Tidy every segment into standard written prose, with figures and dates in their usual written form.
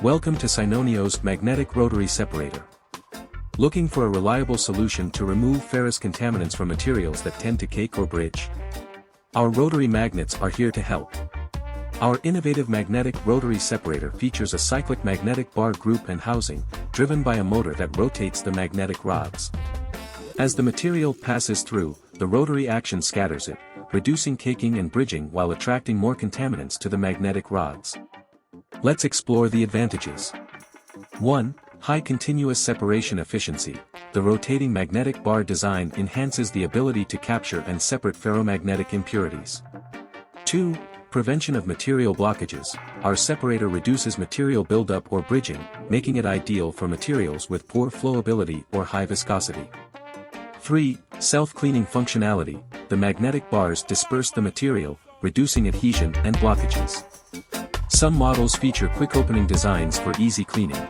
Welcome to Sinoneo's Magnetic Rotary Separator. Looking for a reliable solution to remove ferrous contaminants from materials that tend to cake or bridge? Our rotary magnets are here to help. Our innovative magnetic rotary separator features a cyclic magnetic bar group and housing, driven by a motor that rotates the magnetic rods. As the material passes through, the rotary action scatters it, reducing caking and bridging while attracting more contaminants to the magnetic rods. Let's explore the advantages. 1. High continuous separation efficiency. The rotating magnetic bar design enhances the ability to capture and separate ferromagnetic impurities. 2. Prevention of material blockages. Our separator reduces material buildup or bridging, making it ideal for materials with poor flowability or high viscosity. 3. Self-cleaning functionality. The magnetic bars disperse the material, reducing adhesion and blockages. Some models feature quick opening designs for easy cleaning.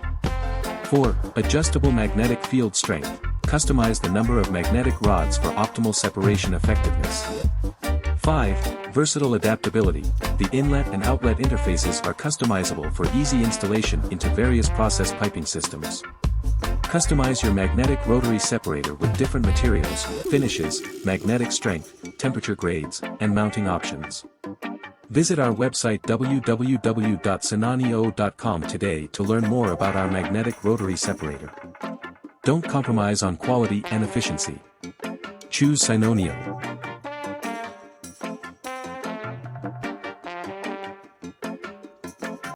4. Adjustable magnetic field strength. Customize the number of magnetic rods for optimal separation effectiveness. 5. Versatile adaptability. The inlet and outlet interfaces are customizable for easy installation into various process piping systems. Customize your magnetic rotary separator with different materials, finishes, magnetic strength, temperature grades, and mounting options. Visit our website www.sinoneo.com today to learn more about our magnetic rotary separator. Don't compromise on quality and efficiency. Choose Sinoneo.